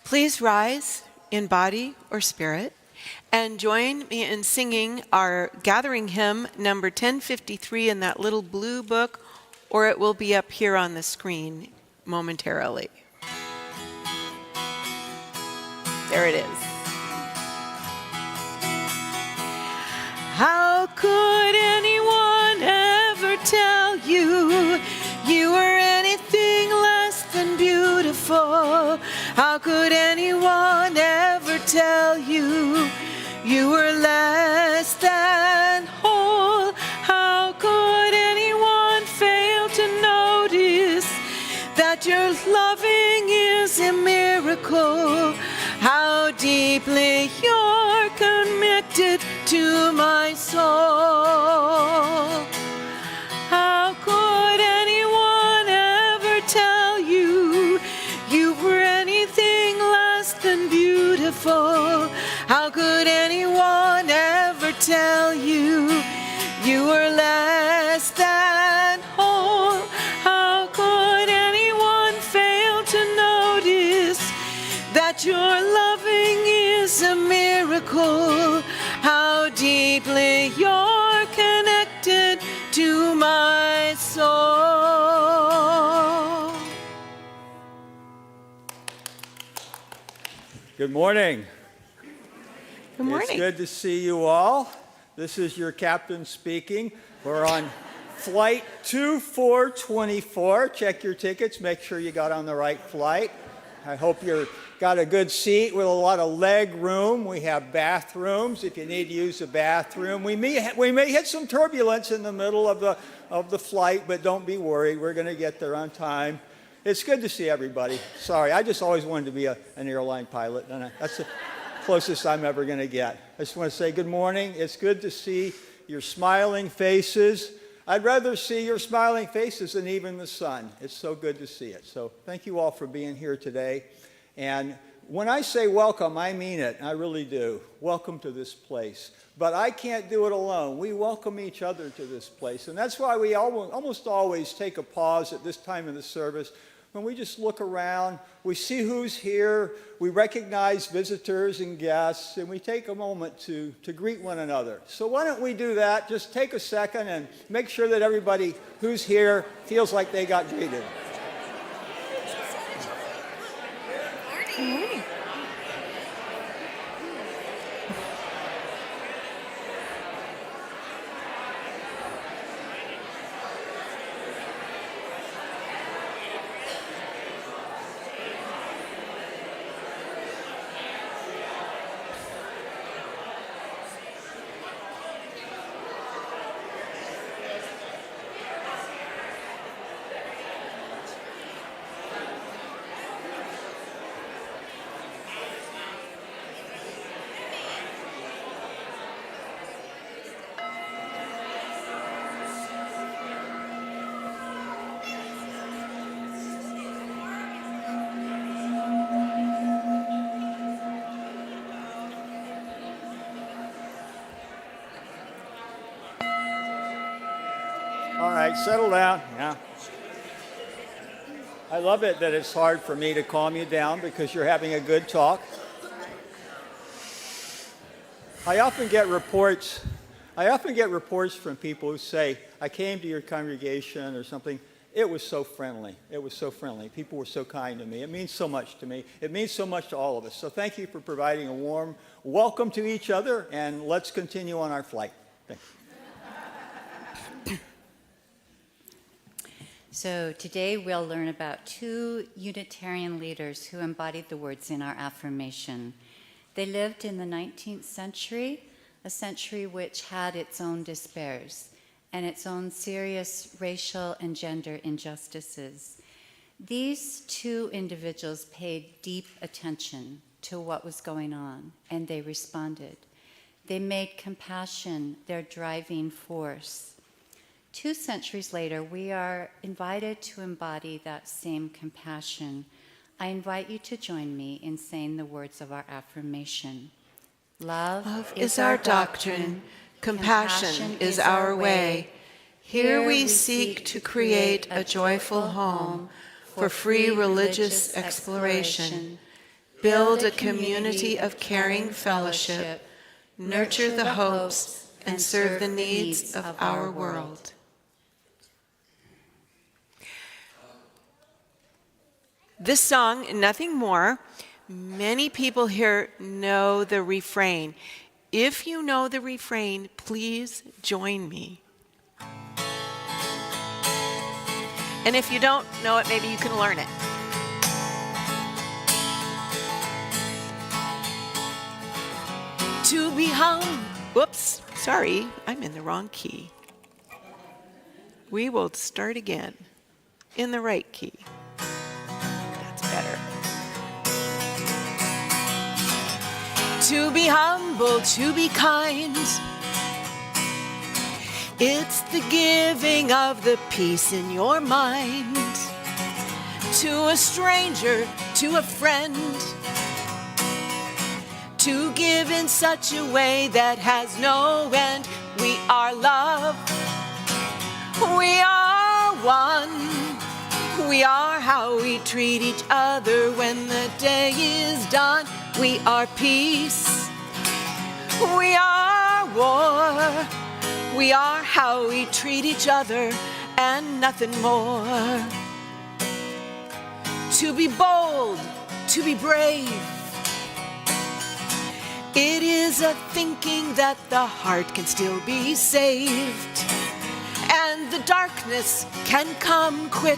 Please rise in body or spirit and join me in singing our gathering hymn number 1053 in that little blue book, or it will be up here on the screen momentarily. There it is. How could anyone ever tell you you were anything less than beautiful? How could anyone ever tell you you were less than whole? How could anyone fail to notice that your loving is a miracle? How deeply you're connected to my soul. How could anyone ever tell you you were anything less than beautiful? How could anyone ever tell you you were less than whole? How could anyone fail to notice that your loving is a miracle? How deeply you're connected to my soul. Good morning. Good morning. It's good to see you all. This is your captain speaking. We're on flight 2424. Check your tickets. Make sure you got on the right flight. I hope you've got a good seat with a lot of leg room. We have bathrooms if you need to use a bathroom. We may hit some turbulence in the middle of the flight, but don't be worried. We're going to get there on time. It's good to see everybody. Sorry, I just always wanted to be an airline pilot, and that's the closest I'm ever going to get. I just want to say good morning. It's good to see your smiling faces. I'd rather see your smiling faces than even the sun. It's so good to see it. So thank you all for being here today. And when I say welcome, I mean it. I really do. Welcome to this place. But I can't do it alone. We welcome each other to this place. And that's why we almost always take a pause at this time of the service when we just look around, we see who's here, we recognize visitors and guests, and we take a moment to greet one another. So why don't we do that? Just take a second and make sure that everybody who's here feels like they got greeted. Good morning. All right, settle down. Yeah. I love it that it's hard for me to calm you down because you're having a good talk. I often get reports from people who say, I came to your congregation or something. It was so friendly. It was so friendly. People were so kind to me. It means so much to me. It means so much to all of us. So thank you for providing a warm welcome to each other, and let's continue on our flight. Thank you. So today we'll learn about two Unitarian leaders who embodied the words in our affirmation. They lived in the 19th century, a century which had its own despairs and its own serious racial and gender injustices. These two individuals paid deep attention to what was going on, and they responded. They made compassion their driving force. 2 centuries later, we are invited to embody that same compassion. I invite you to join me in saying the words of our affirmation. Love is our doctrine, compassion is our way. Here we seek to create a joyful home for free religious exploration. build a community of caring fellowship, nurture the hopes, and serve the needs of our world. This song, Nothing More, many people here know the refrain. If you know the refrain, please join me. And if you don't know it, maybe you can learn it. To be whoops, sorry, I'm in the wrong key. We will start again in the right key. That's better. To be humble, to be kind. It's the giving of the peace in your mind. To a stranger, to a friend. To give in such a way that has no end. We are love. We are one. We are how we treat each other when the day is done. We are peace. We are war. We are how we treat each other and nothing more. To be bold, to be brave. It is a thinking that the heart can still be saved, and the darkness can come quick.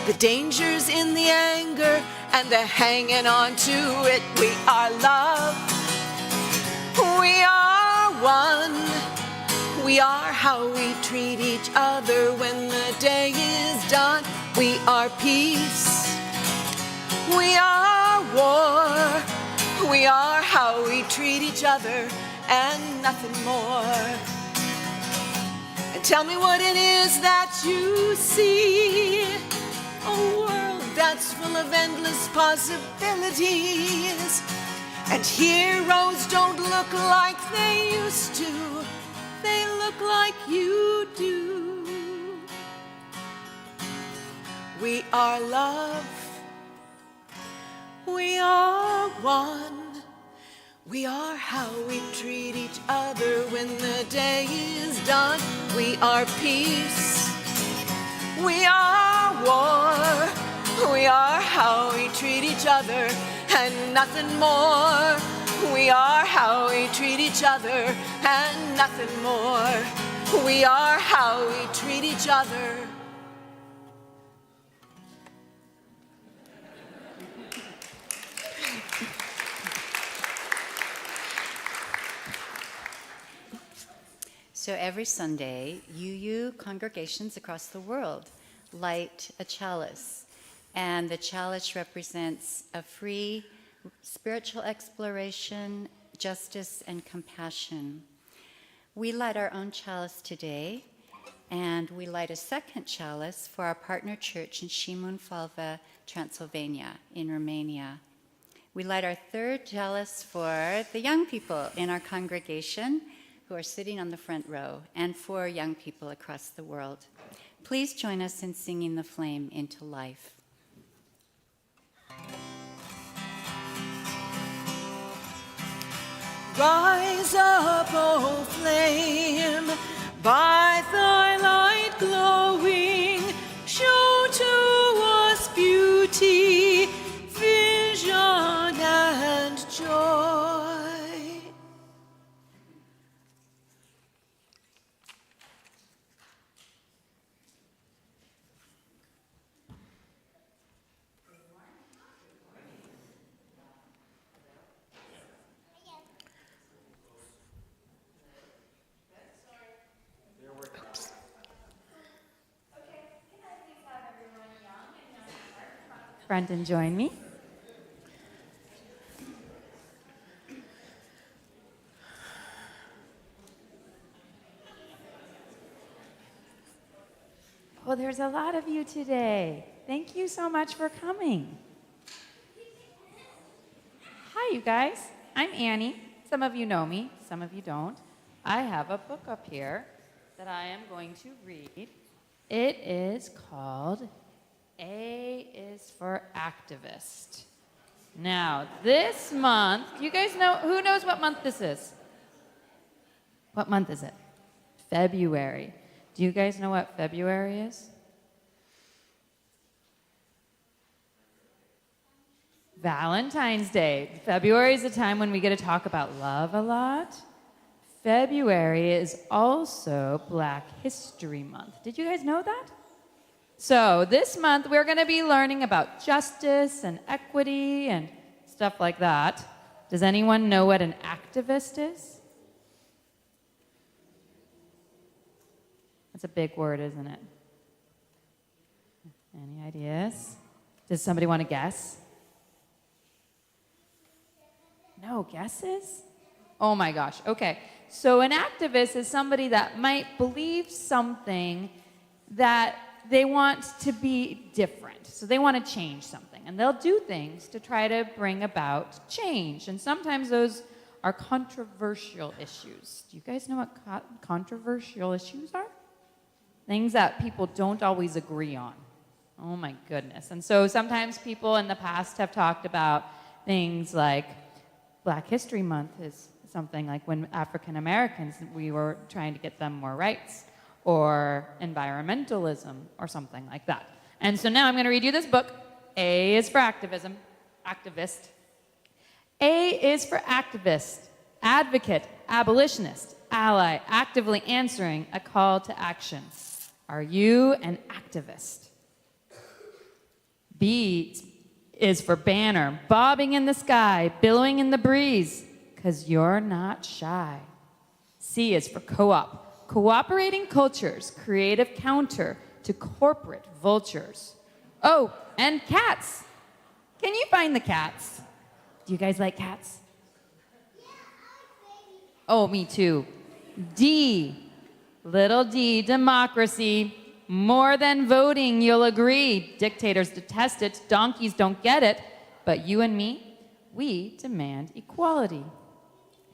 The dangers in the anger and the hanging on to it. We are love. We are one. We are how we treat each other when the day is done. We are peace. We are war. We are how we treat each other and nothing more. And tell me what it is that you see. A world that's full of endless possibilities. And heroes don't look like they used to. They look like you do. We are love. We are one. We are how we treat each other when the day is done. We are peace. We are war. We are how we treat each other and nothing more. We are how we treat each other and nothing more. We are how we treat each other. So every Sunday, UU congregations across the world light a chalice. And the chalice represents a free spiritual exploration, justice, and compassion. We light our own chalice today, and we light a second chalice for our partner church in Šimun-Falva, Transylvania, in Romania. We light our third chalice for the young people in our congregation who are sitting on the front row, and for young people across the world. Please join us in singing the flame into life. Rise up, O flame, by thy light glowing, show to us beauty, vision, and joy. Front and join me. Oh, there's a lot of you today. Thank you so much for coming. Hi, you guys. I'm Annie. Some of you know me, some of you don't. I have a book up here that I am going to read. It is called A is for Activist. Now, this month, do you guys know, who knows what month this is? What month is it? February. Do you guys know what February is? Valentine's Day. February is a time when we get to talk about love a lot. February is also Black History Month. Did you guys know that? So this month we're going to be learning about justice and equity and stuff like that. Does anyone know what an activist is? That's a big word, isn't it? Any ideas? Does somebody want to guess? No guesses? Oh my gosh. Okay. So an activist is somebody that might believe something that they want to be different. So they want to change something. And they'll do things to try to bring about change. And sometimes those are controversial issues. Do you guys know what controversial issues are? Things that people don't always agree on. Oh my goodness. And so sometimes people in the past have talked about things like Black History Month is something like when African Americans, we were trying to get them more rights, or environmentalism, or something like that. And so now I'm going to read you this book. A is for activism, activist. A is for activist, advocate, abolitionist, ally, actively answering a call to action. Are you an activist? B is for banner, bobbing in the sky, billowing in the breeze, because you're not shy. C is for co-op, cooperating cultures, creative counter to corporate vultures. Oh, and cats. Can you find the cats? Do you guys like cats? Oh, me too. D, little d, democracy. More than voting, you'll agree. Dictators detest it, donkeys don't get it, but you and me, we demand equality.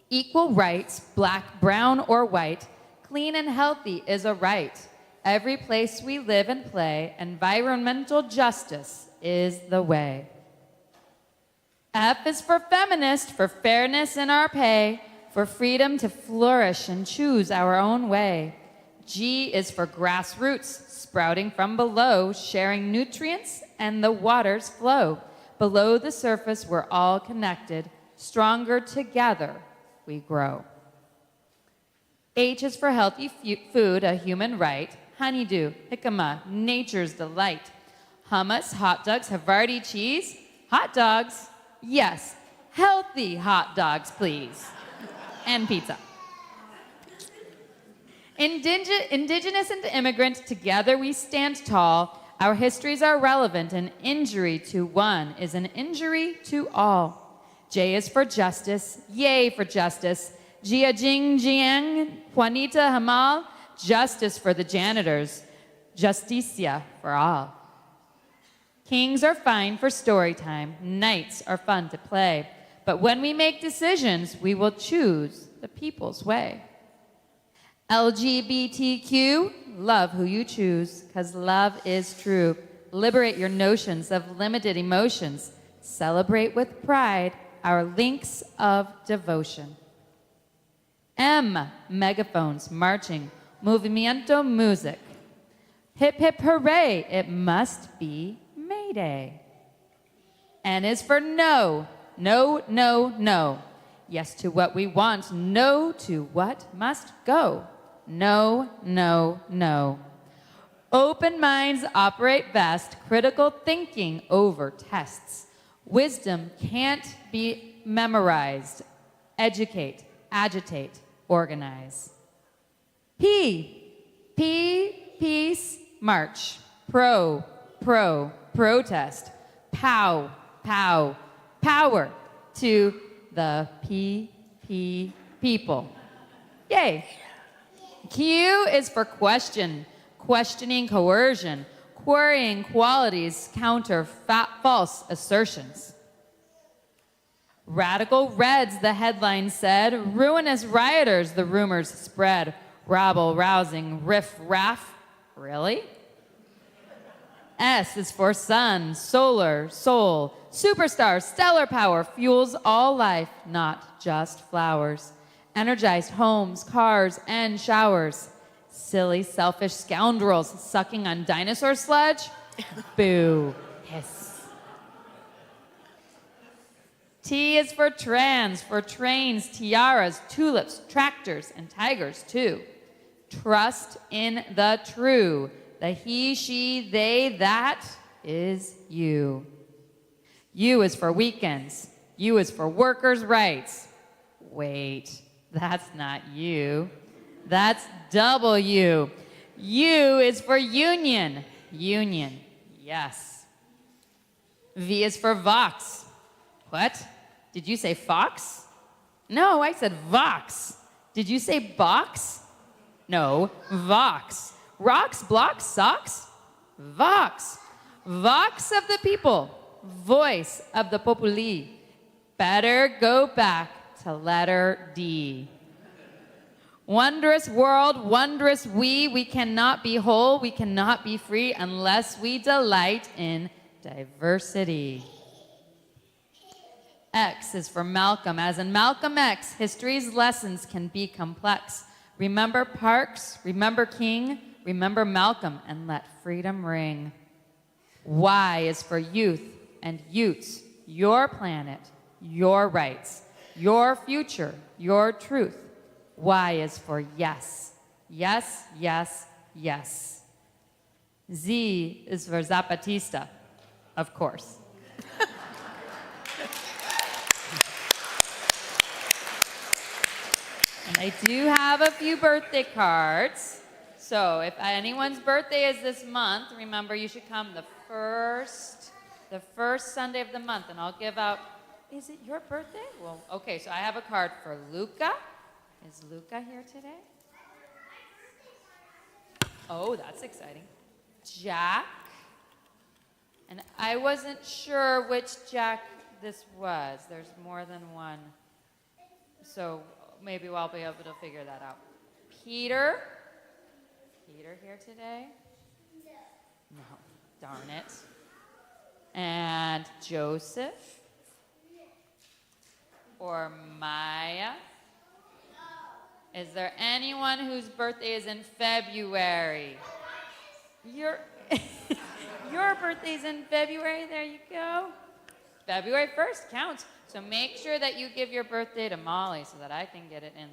Equal rights, black, brown, or white, clean and healthy is a right. Every place we live and play, environmental justice is the way. F is for feminist, for fairness in our pay, for freedom to flourish and choose our own way. G is for grassroots, sprouting from below, sharing nutrients and the water's flow. Below the surface, we're all connected, stronger together we grow. H is for healthy food, a human right. Honeydew, jicama, nature's delight. Hummus, hot dogs, Havarti cheese. Hot dogs, yes. Healthy hot dogs, please. And pizza. Indigenous and immigrant, together we stand tall. Our histories are relevant. An injury to one is an injury to all. J is for justice, yay for justice. Jia Jing Jiang, Juanita Hamal, justice for the janitors. Justicia for all. Kings are fine for story time. Knights are fun to play. But when we make decisions, we will choose the people's way. LGBTQ, love who you choose, because love is true. Liberate your notions of limited emotions. Celebrate with pride our links of devotion. M, megaphones, marching, movimiento music. Hip hip hooray, it must be May Day. N is for no, no, no, no. Yes to what we want, no to what must go. No, no, no. Open minds operate best, critical thinking over tests. Wisdom can't be memorized. Educate, agitate, organize. P, peace, march. Protest. Pow, power to the people. Yay. Q is for question, questioning coercion, querying qualities, counter false assertions. Radical Reds, the headline said, ruinous rioters, the rumors spread, rabble rousing, riff raff. Really? S is for sun, solar, soul, superstar, stellar power, fuels all life, not just flowers. Energized homes, cars, and showers. Silly, selfish scoundrels sucking on dinosaur sludge? Boo. Hiss. T is for trans, for trains, tiaras, tulips, tractors, and tigers, too. Trust in the true. The he, she, they, that is you. U is for weekends. U is for workers' rights. Wait, that's not you. That's W. U is for union. Union, yes. V is for Vox. What? Did you say Fox? No, I said Vox. Did you say box? No, Vox. Rocks, blocks, socks? Vox. Vox of the people. Voice of the populi. Better go back to letter D. Wondrous world, wondrous we cannot be whole, we cannot be free unless we delight in diversity. X is for Malcolm, as in Malcolm X, history's lessons can be complex. Remember Parks, remember King, remember Malcolm, and let freedom ring. Y is for youth and Utes, your planet, your rights, your future, your truth. Y is for yes. Yes, yes, yes. Z is for Zapatista, of course. And I do have a few birthday cards. So if anyone's birthday is this month, remember you should come the first Sunday of the month, and I'll give out. Is it your birthday? Well, okay, so I have a card for Luca. Is Luca here today? Oh, that's exciting. Jack. And I wasn't sure which Jack this was. There's more than one. So maybe I'll be able to figure that out. Peter. Peter here today? No. Darn it. And Joseph? Or Maya? Is there anyone whose birthday is in February? Your birthday's in February, there you go. February 1st counts. So make sure that you give your birthday to Molly so that I can get it in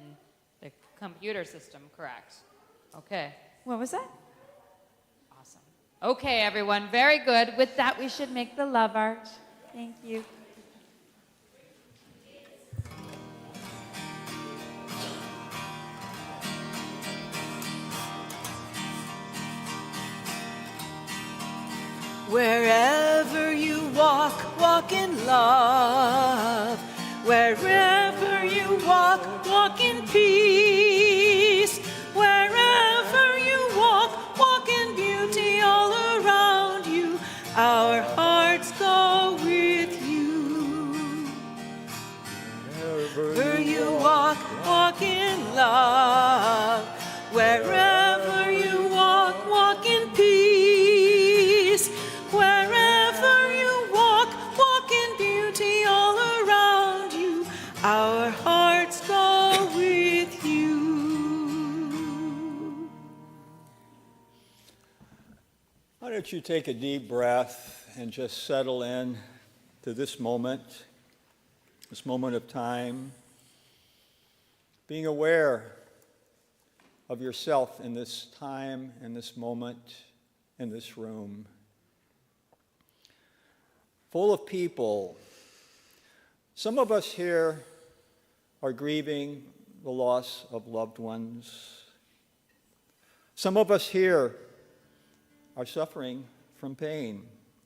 the computer system correct. Okay. What was that? Awesome. Okay, everyone, very good. With that, we should make the love art. Thank you. Wherever you walk, walk in love. Wherever you walk, walk in peace. Wherever you walk, walk in beauty all around you. Our hearts go with you. Wherever you walk, walk in love. Wherever you walk, walk in peace. Wherever you walk, walk in beauty all around you. Our hearts go with you. Why don't you take a deep breath and just settle in to this moment of time, being aware of yourself in this time, in this moment, in this room. Full of people. Some of us here are grieving the loss of loved ones. Some of us here are suffering from pain,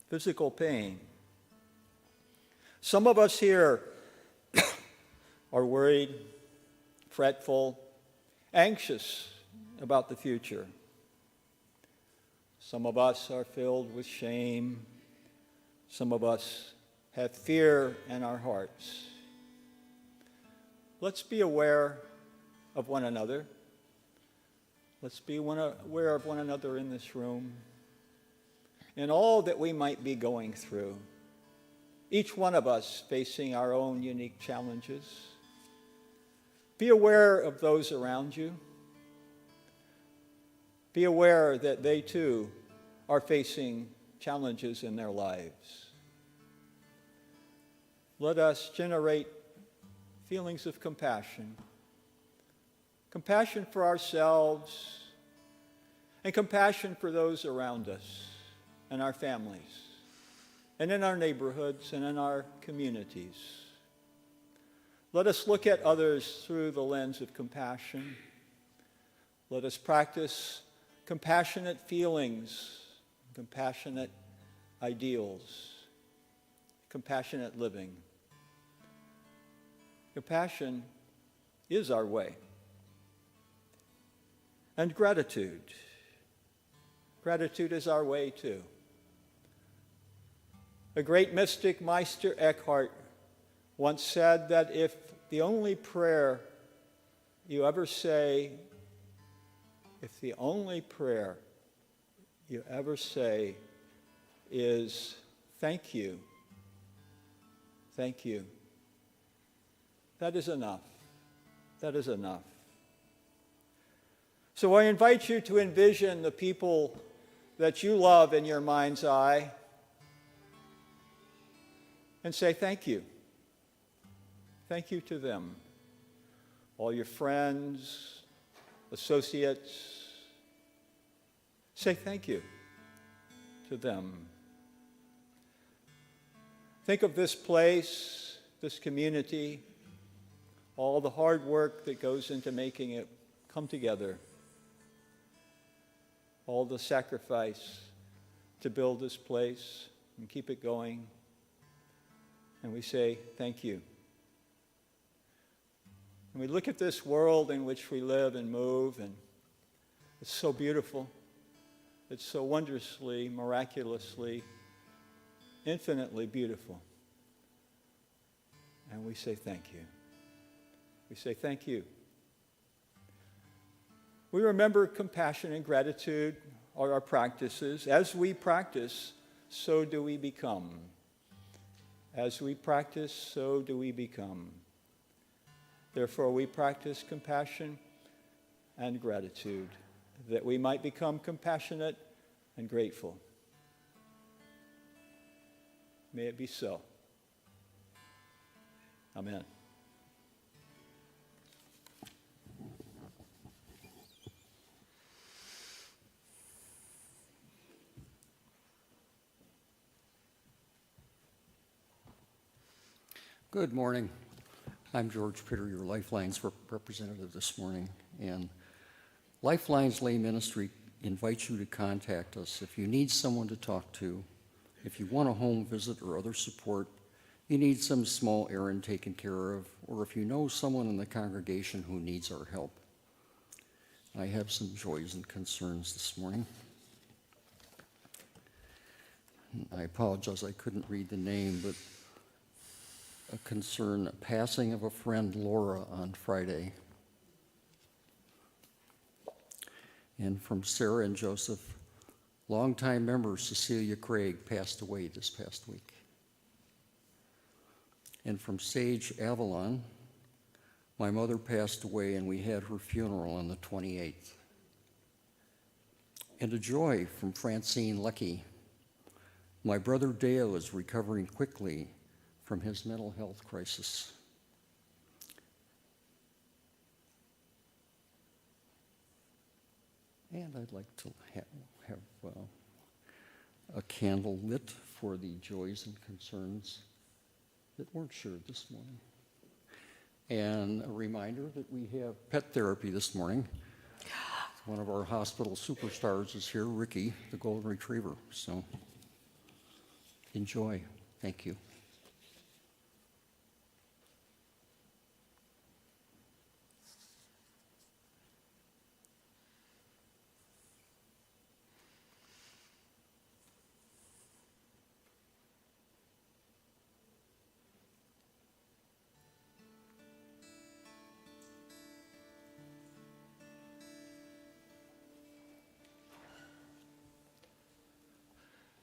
physical pain. Some of us here are worried, fretful, anxious about the future. Some of us are filled with shame. Some of us have fear in our hearts. Let's be aware of one another. Let's be aware of one another in this room. in all that we might be going through, each one of us facing our own unique challenges. Be aware of those around you. Be aware that they too are facing challenges in their lives. Let us generate feelings of compassion. Compassion for ourselves and compassion for those around us and our families and in our neighborhoods and in our communities. Let us look at others through the lens of compassion. Let us practice compassionate feelings, compassionate ideals, compassionate living. Compassion is our way. And gratitude. Gratitude is our way too. A great mystic, Meister Eckhart, once said that if the only prayer you ever say, is thank you, that is enough. That is enough. So I invite you to envision the people that you love in your mind's eye and say thank you. Thank you to them. All your friends, associates, say thank you to them. Think of this place, this community, all the hard work that goes into making it come together, all the sacrifice to build this place and keep it going. And we say, thank you. And we look at this world in which we live and move, and it's so beautiful. It's so wondrously, miraculously, infinitely beautiful. And we say thank you. We say thank you. We remember compassion and gratitude are our practices. As we practice, so do we become. As we practice, so do we become. Therefore, we practice compassion and gratitude, that we might become compassionate and grateful. May it be so. Amen. Good morning. I'm George Pitter, your Lifelines representative this morning. And Lifelines Lay Ministry invites you to contact us if you need someone to talk to, if you want a home visit or other support, you need some small errand taken care of, or if you know someone in the congregation who needs our help. I have some joys and concerns this morning. I apologize, I couldn't read the name, but a concern, a passing of a friend, Laura, on Friday. And from Sarah and Joseph, longtime member Cecilia Craig passed away this past week. And from Sage Avalon, my mother passed away and we had her funeral on the 28th. And a joy from Francine Leckie. My brother Dale is recovering quickly from his mental health crisis. And I'd like to have a candle lit for the joys and concerns that weren't shared this morning. And a reminder that we have pet therapy this morning. One of our hospital superstars is here, Ricky, the golden retriever. So enjoy. Thank you.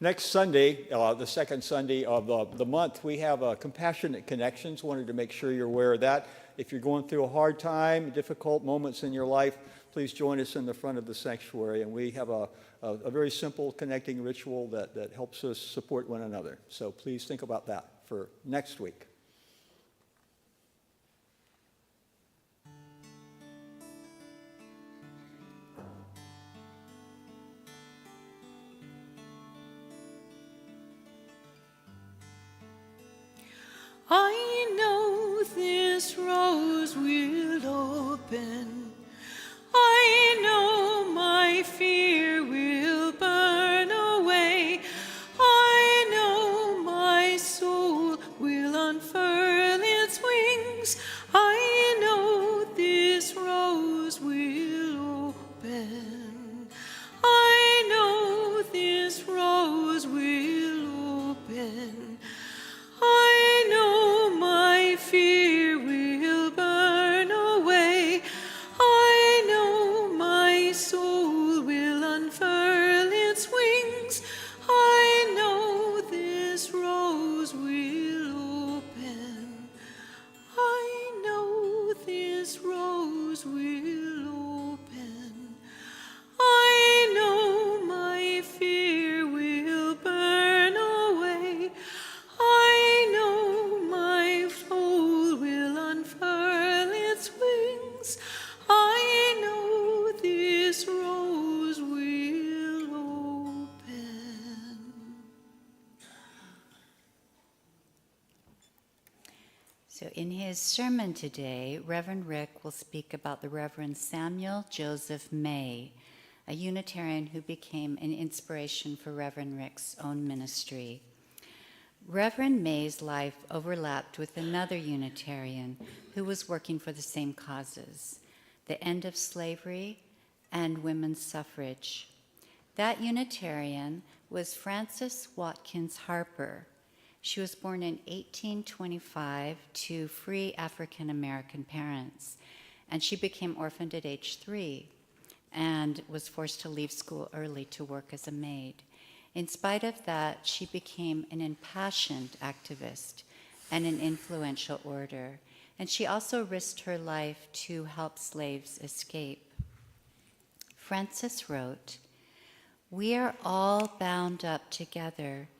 Next Sunday, the second Sunday of the month, we have Compassionate Connections. Wanted to make sure you're aware of that. If you're going through a hard time, difficult moments in your life, please join us in the front of the sanctuary. And we have a very simple connecting ritual that helps us support one another. So please think about that for next week. I know this rose will open. I know my fear will burn away. I know my soul will unfurl its wings. I know this rose will open. I know this rose will open. I know my fear will burn away. I know my soul will unfurl its wings. I know this rose will open. I know this rose will open. I know my fear will burn away. I know my soul will unfurl its wings. I know this rose will open. So in his sermon today, Reverend Rick will speak about the Reverend Samuel Joseph May, a Unitarian who became an inspiration for Reverend Rick's own ministry. Reverend May's life overlapped with another Unitarian who was working for the same causes, the end of slavery and women's suffrage. That Unitarian was Frances Watkins Harper. She was born in 1825 to free African American parents, and she became orphaned at age 3 and was forced to leave school early to work as a maid. In spite of that, she became an impassioned activist and an influential orator, and she also risked her life to help slaves escape. Frances wrote, "We are all bound up together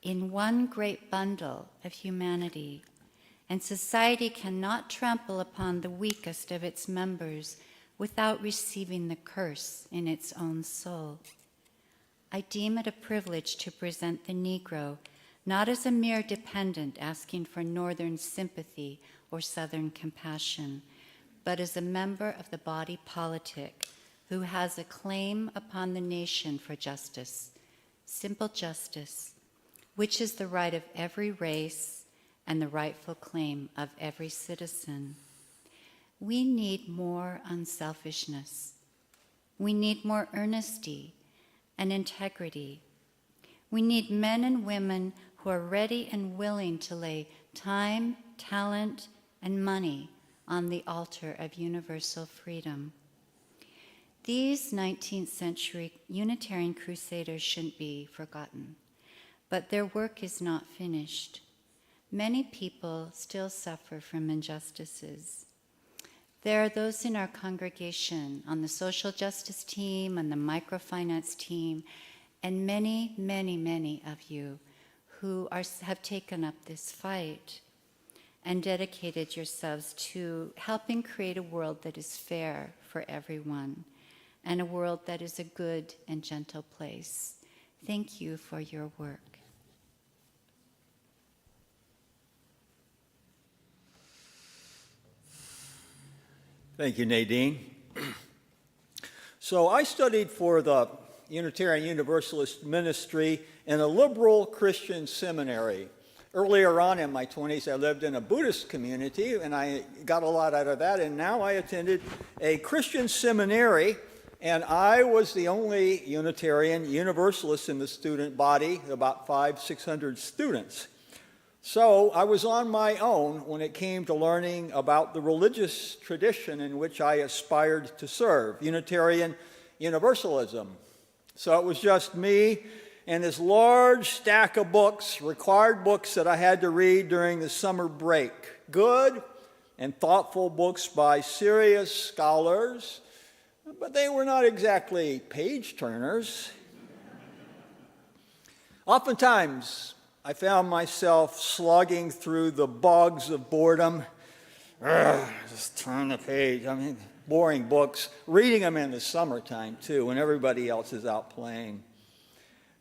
in one great bundle of humanity, and society cannot trample upon the weakest of its members without receiving the curse in its own soul. I deem it a privilege to present the Negro not as a mere dependent asking for Northern sympathy or Southern compassion, but as a member of the body politic who has a claim upon the nation for justice, simple justice, which is the right of every race and the rightful claim of every citizen. We need more unselfishness. We need more earnesty and integrity. We need men and women who are ready and willing to lay time, talent, and money on the altar of universal freedom. These 19th century Unitarian crusaders shouldn't be forgotten, but their work is not finished. Many people still suffer from injustices. There are those in our congregation, on the social justice team, on the microfinance team, and many, many, many of you who have taken up this fight and dedicated yourselves to helping create a world that is fair for everyone and a world that is a good and gentle place. Thank you for your work. Thank you, Nadine. So I studied for the Unitarian Universalist ministry in a liberal Christian seminary. Earlier on in my 20s, I lived in a Buddhist community, and I got a lot out of that, and now I attended a Christian seminary, and I was the only Unitarian Universalist in the student body, about 500-600 students. So I was on my own when it came to learning about the religious tradition in which I aspired to serve, Unitarian Universalism. So it was just me and this large stack of books, required books that I had to read during the summer break. Good and thoughtful books by serious scholars, but they were not exactly page turners. Oftentimes, I found myself slogging through the bogs of boredom. Just turn the page. I mean, boring books. Reading them in the summertime, too, when everybody else is out playing.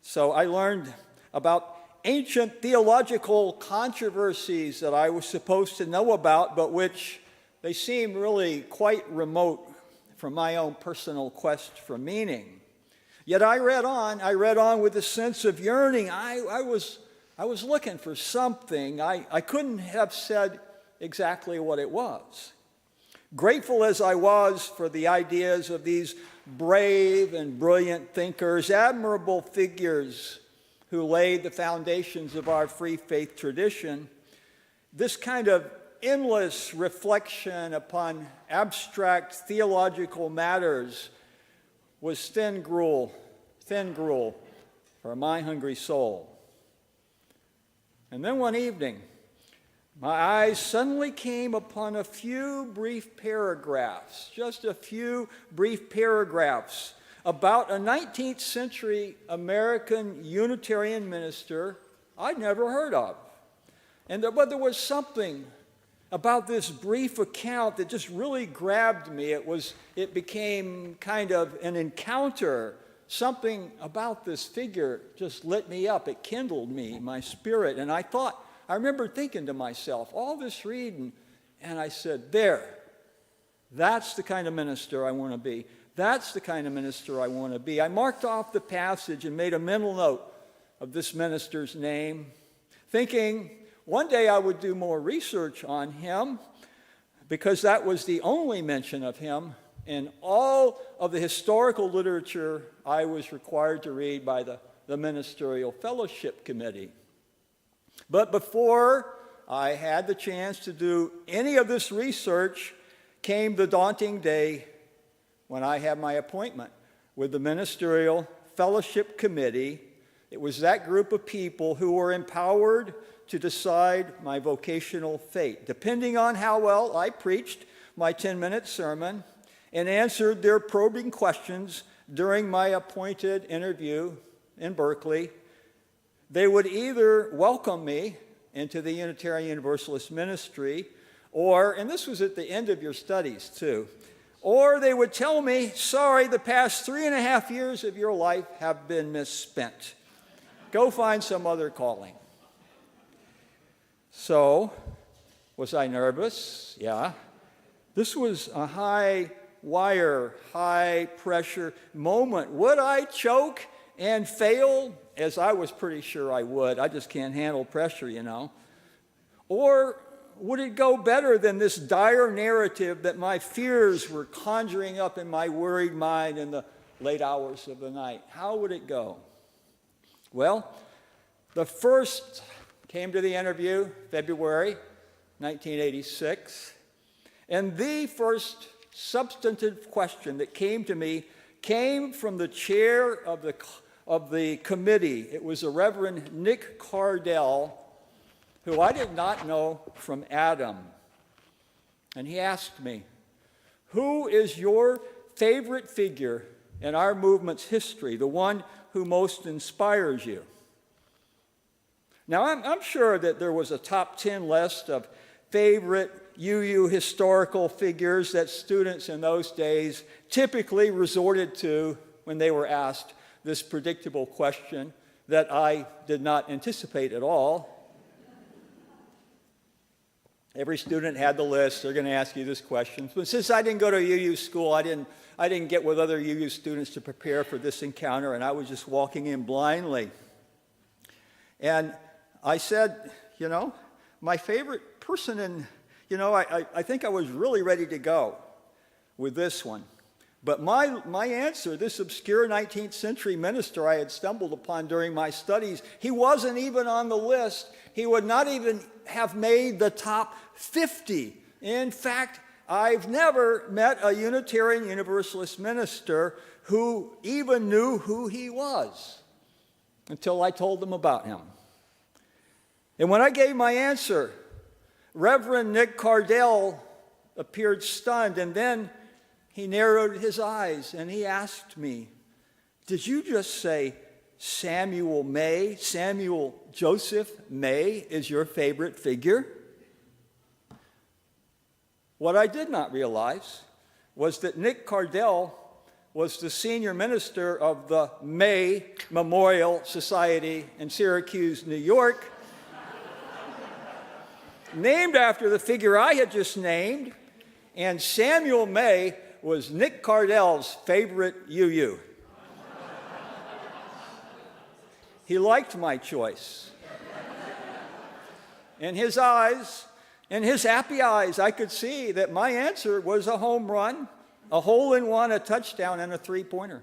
So I learned about ancient theological controversies that I was supposed to know about, but which they seemed really quite remote from my own personal quest for meaning. Yet I read on with a sense of yearning. I was looking for something. I couldn't have said exactly what it was. Grateful as I was for the ideas of these brave and brilliant thinkers, admirable figures who laid the foundations of our free faith tradition, this kind of endless reflection upon abstract theological matters was thin gruel for my hungry soul. And then one evening, my eyes suddenly came upon a few brief paragraphs, just a few brief paragraphs about a 19th century American Unitarian minister I'd never heard of. But there was something about this brief account that just really grabbed me. It became kind of an encounter. Something about this figure just lit me up. It kindled me, my spirit. And I remember thinking to myself, all this reading, and I said, that's the kind of minister I want to be. That's the kind of minister I want to be. I marked off the passage and made a mental note of this minister's name, thinking one day I would do more research on him, because that was the only mention of him in all of the historical literature I was required to read by the Ministerial Fellowship Committee. But before I had the chance to do any of this research came the daunting day when I had my appointment with the Ministerial Fellowship Committee. It was that group of people who were empowered to decide my vocational fate, depending on how well I preached my 10-minute sermon and answered their probing questions during my appointed interview in Berkeley. They would either welcome me into the Unitarian Universalist ministry, and this was at the end of your studies too, or they would tell me, sorry, the past 3.5 years of your life have been misspent. Go find some other calling. So, was I nervous? Yeah. This was a high-wire, high-pressure moment. Would I choke and fail? As I was pretty sure I would. I just can't handle pressure, you know. Or would it go better than this dire narrative that my fears were conjuring up in my worried mind in the late hours of the night? How would it go? Well, the first came to the interview, February 1986, and the first substantive question that came to me came from the chair of the committee. It was the Reverend Nick Cardell, who I did not know from Adam. And he asked me, who is your favorite figure in our movement's history, the one who most inspires you? Now, I'm sure that there was a top 10 list of favorite UU historical figures that students in those days typically resorted to when they were asked this predictable question that I did not anticipate at all. Every student had the list. They're going to ask you this question. But since I didn't go to UU school, I didn't get with other UU students to prepare for this encounter, and I was just walking in blindly. And I said, my favorite person, and, I think I was really ready to go with this one. But my answer, this obscure 19th century minister I had stumbled upon during my studies, he wasn't even on the list. He would not even have made the top 50. In fact, I've never met a Unitarian Universalist minister who even knew who he was. until I told them about him. And when I gave my answer, Reverend Nick Cardell appeared stunned, and then he narrowed his eyes and he asked me, "Did you just say Samuel Joseph May is your favorite figure?" What I did not realize was that Nick Cardell was the senior minister of the May Memorial Society in Syracuse, New York, named after the figure I had just named, and Samuel May was Nick Cardell's favorite UU. He liked my choice. In his eyes, in his happy eyes, I could see that my answer was a home run, a hole-in-one, a touchdown, and a three-pointer.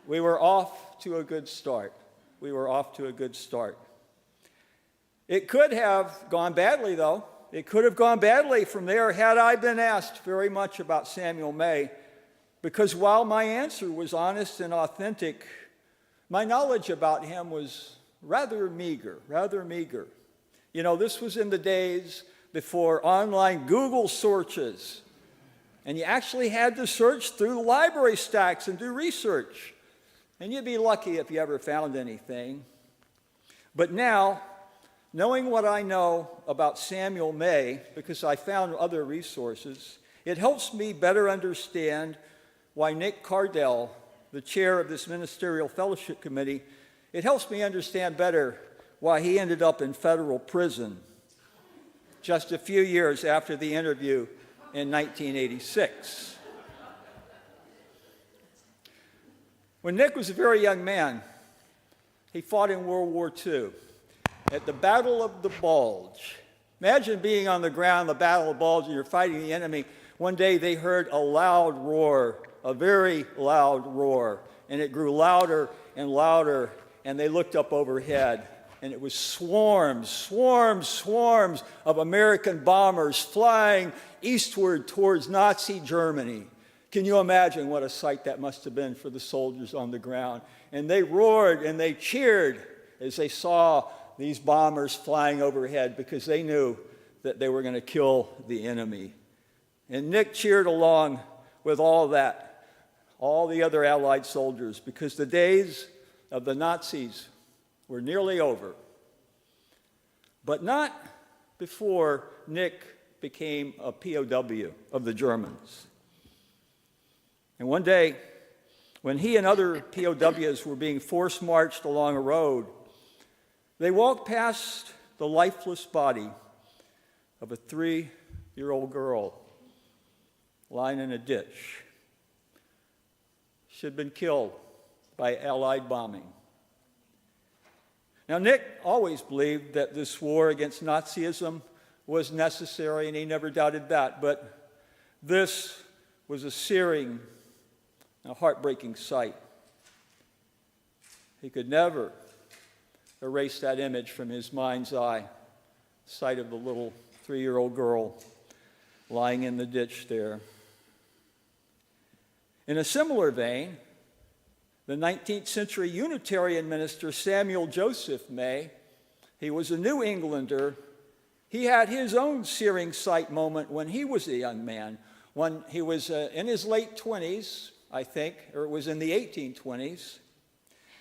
We were off to a good start. It could have gone badly, though. It could have gone badly from there had I been asked very much about Samuel May, because while my answer was honest and authentic, my knowledge about him was rather meager. You know, this was in the days before online Google searches, and you actually had to search through the library stacks and do research, and you'd be lucky if you ever found anything. But now, knowing what I know about Samuel May, because I found other resources, it helps me better understand why Nick Cardell, the chair of this ministerial fellowship committee, it helps me understand better why he ended up in federal prison just a few years after the interview in 1986. When Nick was a very young man, he fought in World War II at the Battle of the Bulge. Imagine being on the ground, the Battle of the Bulge, and you're fighting the enemy. One day they heard a loud roar, a very loud roar, and it grew louder and louder, and they looked up overhead, and it was swarms of American bombers flying eastward towards Nazi Germany. Can you imagine what a sight that must have been for the soldiers on the ground? And they roared and they cheered as they saw these bombers flying overhead, because they knew that they were going to kill the enemy. And Nick cheered along with all that, all the other Allied soldiers, because the days of the Nazis were nearly over. But not before Nick became a POW of the Germans. And one day, when he and other POWs were being force-marched along a road, they walked past the lifeless body of a 3-year-old girl lying in a ditch. She had been killed by Allied bombing. Now, Nick always believed that this war against Nazism was necessary, and he never doubted that, but this was a searing, a heartbreaking sight. He could never erase that image from his mind's eye, the sight of the little 3-year-old girl lying in the ditch there. In a similar vein, the 19th century Unitarian minister Samuel Joseph May, he was a New Englander. He had his own searing sight moment when he was a young man, when he was in his late 20s, I think, or it was in the 1820s.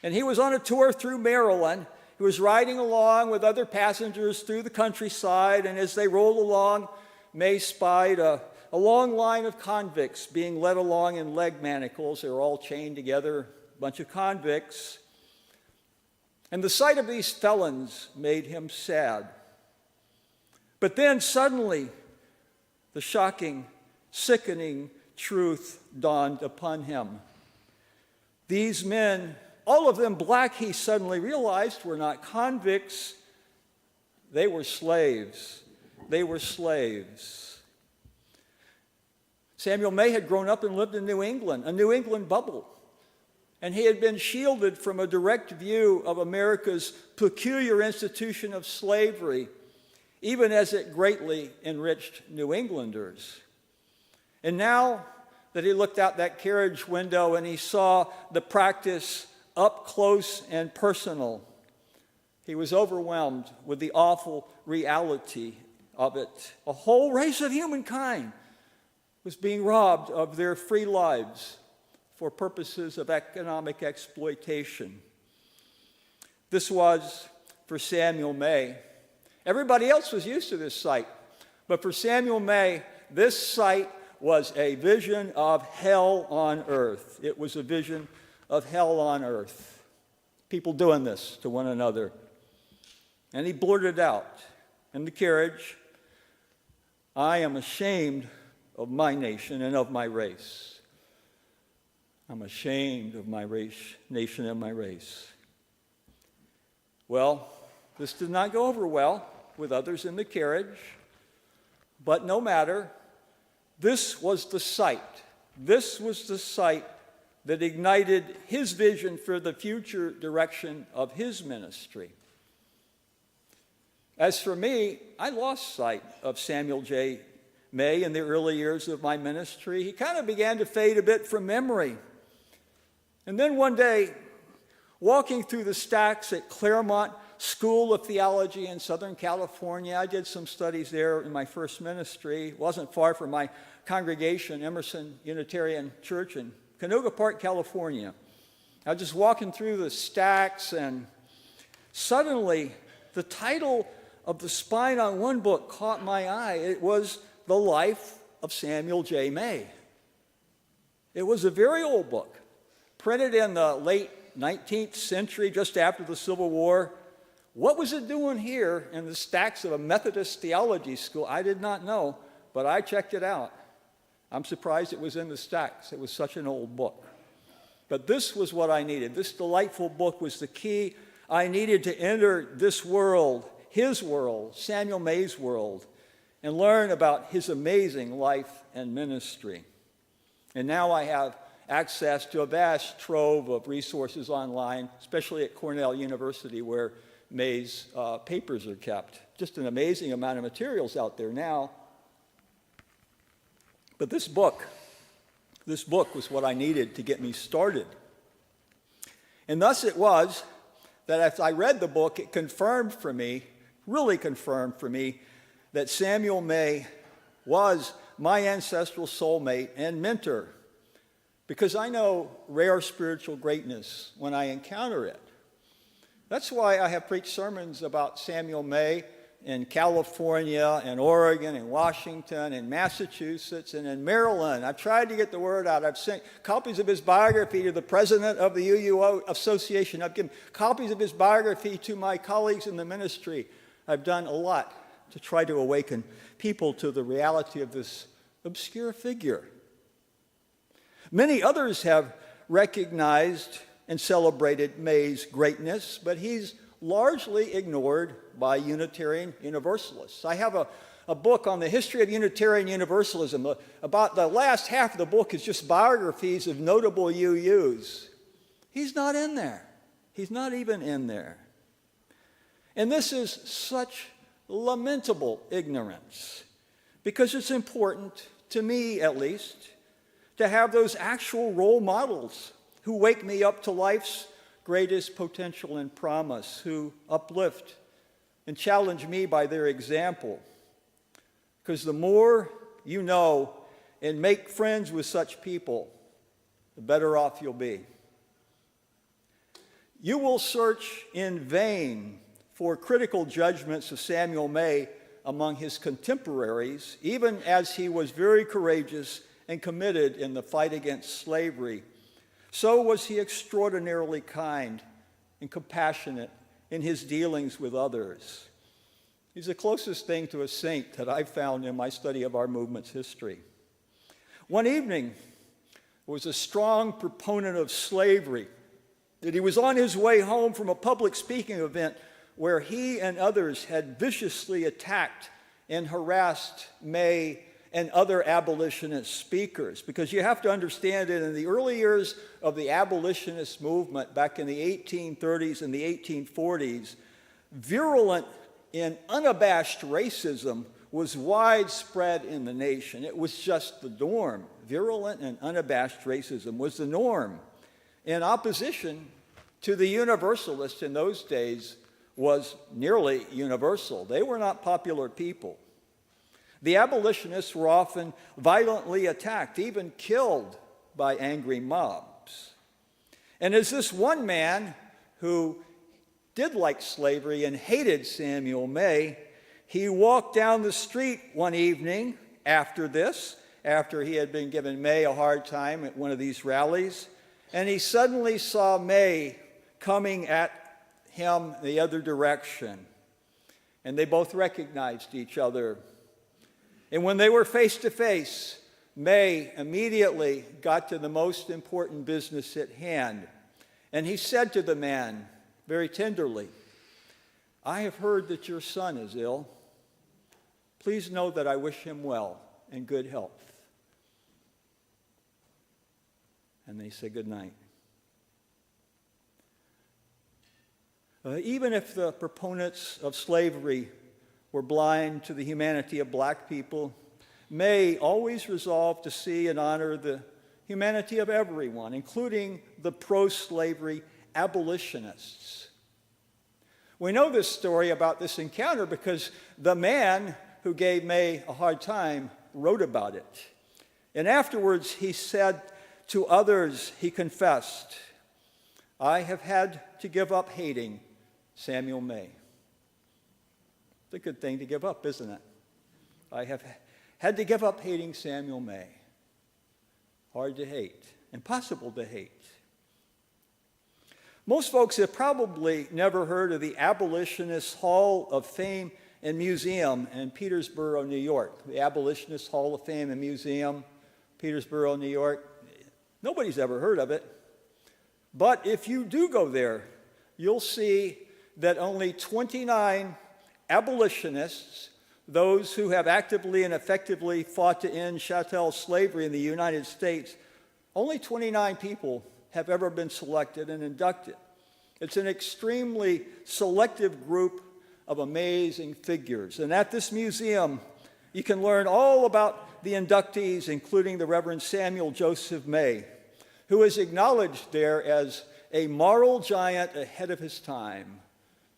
And he was on a tour through Maryland. He was riding along with other passengers through the countryside, and as they rolled along, May spied a long line of convicts being led along in leg manacles. They were all chained together, a bunch of convicts. And the sight of these felons made him sad. But then suddenly, the shocking, sickening truth dawned upon him. These men, all of them black, he suddenly realized, were not convicts. They were slaves. They were slaves. Samuel May had grown up and lived in New England, a New England bubble. And he had been shielded from a direct view of America's peculiar institution of slavery, even as it greatly enriched New Englanders. And now that he looked out that carriage window and he saw the practice up close and personal. He was overwhelmed with the awful reality of it. A whole race of humankind was being robbed of their free lives for purposes of economic exploitation. This was for Samuel May. Everybody else was used to this sight, but for Samuel May, this sight was a vision of hell on earth. It was a vision of hell on earth. People doing this to one another. And he blurted out in the carriage, "I am ashamed of my nation and of my race. I'm ashamed of my race, nation and my race." Well, this did not go over well with others in the carriage, but no matter, this was the sight. This was the sight that ignited his vision for the future direction of his ministry. As for me, I lost sight of Samuel J. May in the early years of my ministry. He kind of began to fade a bit from memory. And then one day, walking through the stacks at Claremont School of Theology in Southern California, I did some studies there in my first ministry. It wasn't far from my congregation, Emerson Unitarian Church in Canoga Park, California. I was just walking through the stacks, and suddenly the title of the spine on one book caught my eye. It was The Life of Samuel J. May. It was a very old book, printed in the late 19th century, just after the Civil War. What was it doing here in the stacks of a Methodist theology school? I did not know, but I checked it out. I'm surprised it was in the stacks. It was such an old book. But this was what I needed. This delightful book was the key. I needed to enter this world, his world, Samuel May's world, and learn about his amazing life and ministry. And now I have access to a vast trove of resources online, especially at Cornell University, where May's papers are kept. Just an amazing amount of materials out there now. But this book was what I needed to get me started. And thus it was that as I read the book, it confirmed for me, really confirmed for me, that Samuel May was my ancestral soulmate and mentor, because I know rare spiritual greatness when I encounter it. That's why I have preached sermons about Samuel May in California and Oregon and Washington and Massachusetts and in Maryland. I've tried to get the word out. I've sent copies of his biography to the president of the UUO Association. I've given copies of his biography to my colleagues in the ministry. I've done a lot to try to awaken people to the reality of this obscure figure. Many others have recognized and celebrated May's greatness, but he's largely ignored by Unitarian Universalists. I have a book on the history of Unitarian Universalism. About the last half of the book is just biographies of notable UUs. He's not in there. He's not even in there. And this is such lamentable ignorance, because it's important, to me at least, to have those actual role models who wake me up to life's greatest potential and promise, who uplift and challenge me by their example. Because the more you know and make friends with such people, the better off you'll be. You will search in vain for critical judgments of Samuel May among his contemporaries, even as he was very courageous and committed in the fight against slavery. So was he extraordinarily kind and compassionate in his dealings with others. He's the closest thing to a saint that I've found in my study of our movement's history. One evening, was a strong proponent of slavery, that he was on his way home from a public speaking event where he and others had viciously attacked and harassed May and other abolitionist speakers. Because you have to understand that in the early years of the abolitionist movement back in the 1830s and the 1840s, virulent and unabashed racism was widespread in the nation. It was just the norm. Virulent and unabashed racism was the norm. And opposition to the Universalists in those days was nearly universal. They were not popular people. The abolitionists were often violently attacked, even killed by angry mobs. And as this one man who did like slavery and hated Samuel May, he walked down the street one evening after he had been giving May a hard time at one of these rallies, and he suddenly saw May coming at him the other direction. And they both recognized each other. And when they were face to face, May immediately got to the most important business at hand. And he said to the man, very tenderly, "I have heard that your son is ill. Please know that I wish him well and good health." And they said goodnight. Even if the proponents of slavery were blind to the humanity of black people, May always resolved to see and honor the humanity of everyone, including the pro-slavery abolitionists. We know this story about this encounter because the man who gave May a hard time wrote about it. And afterwards he said to others, he confessed, "I have had to give up hating Samuel May." It's a good thing to give up, isn't it? I have had to give up hating Samuel May. Hard to hate, impossible to hate. Most folks have probably never heard of the Abolitionist Hall of Fame and Museum in Petersboro, New York. The Abolitionist Hall of Fame and Museum, Petersboro, New York. Nobody's ever heard of it. But if you do go there, you'll see that only 29 abolitionists, those who have actively and effectively fought to end chattel slavery in the United States, only 29 people have ever been selected and inducted. It's an extremely selective group of amazing figures. And at this museum, you can learn all about the inductees, including the Reverend Samuel Joseph May, who is acknowledged there as a moral giant ahead of his time.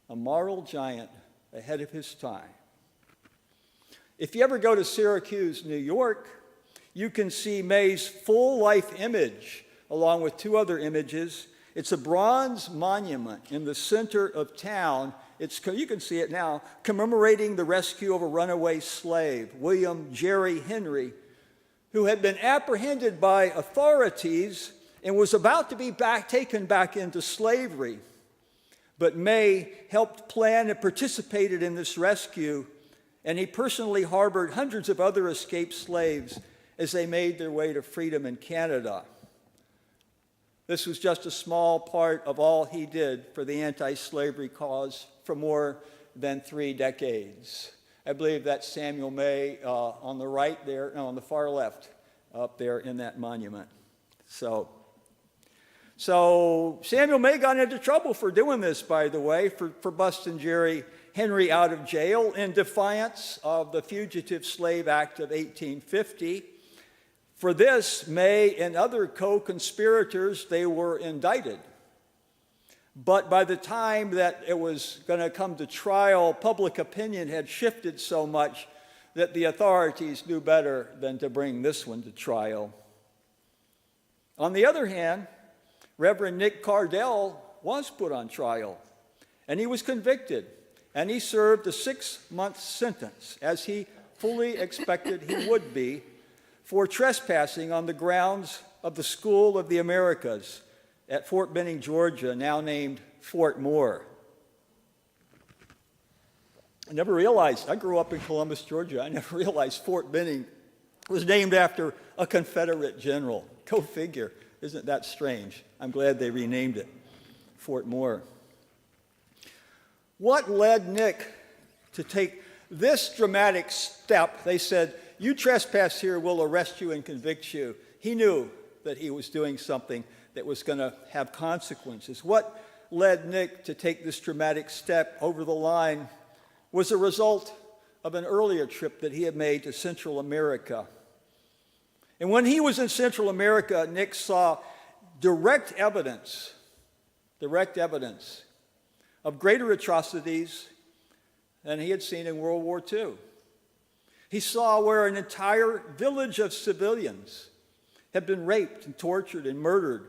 A moral giant ahead of his time. If you ever go to Syracuse, New York, you can see May's full life image along with two other images. It's a bronze monument in the center of town. You can see it now, commemorating the rescue of a runaway slave, William Jerry Henry, who had been apprehended by authorities and was about to be taken back into slavery. But May helped plan and participated in this rescue, and he personally harbored hundreds of other escaped slaves as they made their way to freedom in Canada. This was just a small part of all he did for the anti-slavery cause for more than 3 decades. I believe that's Samuel May on the right there, no, on the far left, up there in that monument. So Samuel May got into trouble for doing this, by the way, for busting Jerry Henry out of jail in defiance of the Fugitive Slave Act of 1850. For this, May and other co-conspirators, they were indicted. But by the time that it was going to come to trial, public opinion had shifted so much that the authorities knew better than to bring this one to trial. On the other hand, Reverend Nick Cardell was put on trial, and he was convicted, and he served a 6-month sentence, as he fully expected he would be, for trespassing on the grounds of the School of the Americas at Fort Benning, Georgia, now named Fort Moore. I never realized, I grew up in Columbus, Georgia, I never realized Fort Benning was named after a Confederate general. Go figure. Isn't that strange? I'm glad they renamed it Fort Moore. What led Nick to take this dramatic step? They said, "You trespass here, we'll arrest you and convict you." He knew that he was doing something that was going to have consequences. What led Nick to take this dramatic step over the line was a result of an earlier trip that he had made to Central America. And when he was in Central America, Nick saw direct evidence direct evidence of greater atrocities than he had seen in World War II. He saw where an entire village of civilians had been raped and tortured and murdered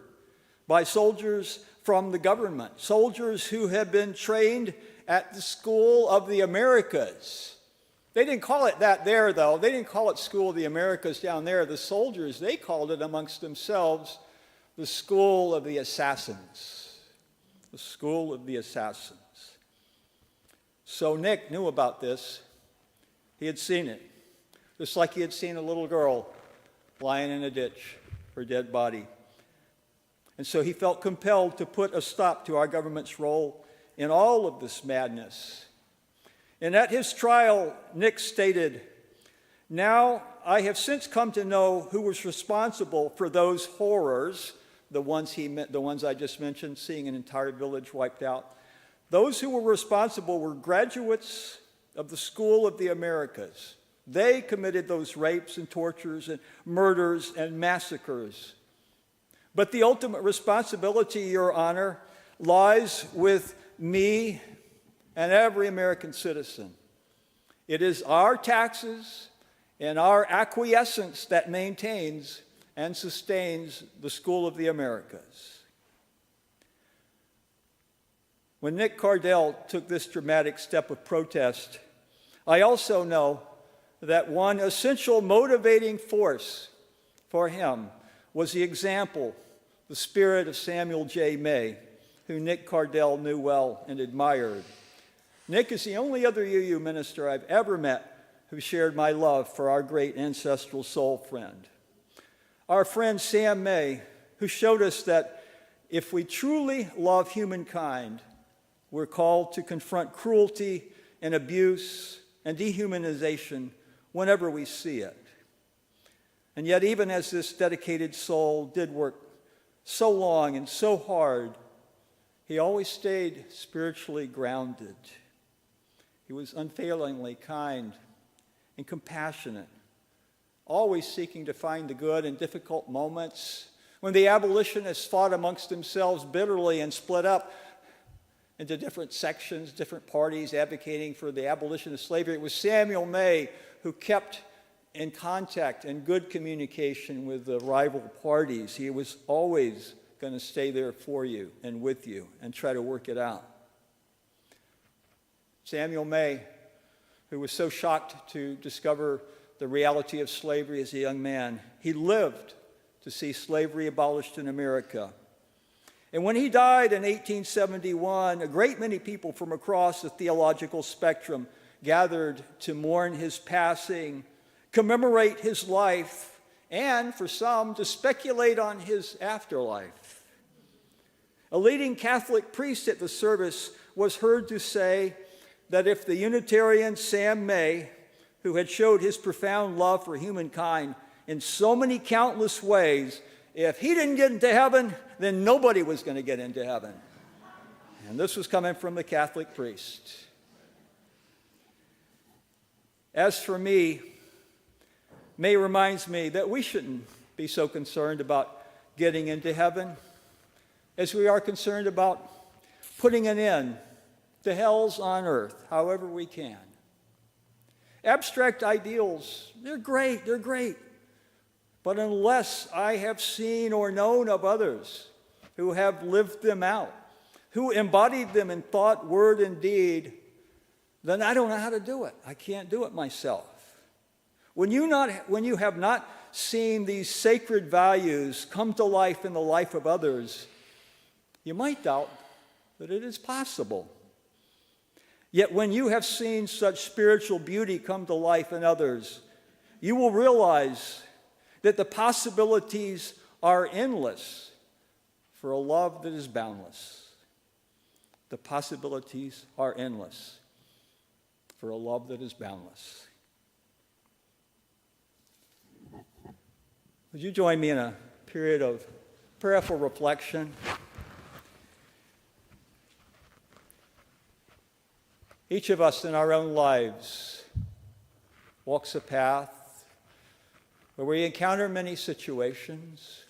by soldiers from the government, soldiers who had been trained at the School of the Americas. They didn't call it that there, though. They didn't call it School of the Americas down there. The soldiers, they called it amongst themselves the School of the Assassins. The School of the Assassins. So Nick knew about this. He had seen it. Just like he had seen a little girl lying in a ditch, her dead body. And so he felt compelled to put a stop to our government's role in all of this madness. And at his trial, Nick stated, "Now I have since come to know who was responsible for those horrors," the ones I just mentioned, seeing an entire village wiped out. "Those who were responsible were graduates of the School of the Americas. They committed those rapes and tortures and murders and massacres. But the ultimate responsibility, Your Honor, lies with me and every American citizen. It is our taxes and our acquiescence that maintains and sustains the School of the Americas." When Nick Cardell took this dramatic step of protest, I also know that one essential motivating force for him was the example, the spirit of Samuel J. May, who Nick Cardell knew well and admired. Nick is the only other UU minister I've ever met who shared my love for our great ancestral soul friend. Our friend Sam May, who showed us that if we truly love humankind, we're called to confront cruelty and abuse and dehumanization whenever we see it. And yet, even as this dedicated soul did work so long and so hard, he always stayed spiritually grounded. He was unfailingly kind and compassionate, always seeking to find the good in difficult moments. When the abolitionists fought amongst themselves bitterly and split up into different sections, different parties advocating for the abolition of slavery, it was Samuel May who kept in contact and good communication with the rival parties. He was always going to stay there for you and with you and try to work it out. Samuel May, who was so shocked to discover the reality of slavery as a young man, he lived to see slavery abolished in America. And when he died in 1871, a great many people from across the theological spectrum gathered to mourn his passing, commemorate his life, and for some, to speculate on his afterlife. A leading Catholic priest at the service was heard to say that if the Unitarian Sam May, who had showed his profound love for humankind in so many countless ways, if he didn't get into heaven, then nobody was going to get into heaven. And this was coming from the Catholic priest. As for me, May reminds me that we shouldn't be so concerned about getting into heaven as we are concerned about putting an end to hells on earth, however we can. Abstract ideals, they're great. But unless I have seen or known of others who have lived them out, who embodied them in thought, word, and deed, then I don't know how to do it. I can't do it myself. When you have not seen these sacred values come to life in the life of others, you might doubt that it is possible. Yet when you have seen such spiritual beauty come to life in others, you will realize that the possibilities are endless for a love that is boundless. The possibilities are endless for a love that is boundless. Would you join me in a period of prayerful reflection? Each of us in our own lives walks a path where we encounter many situations.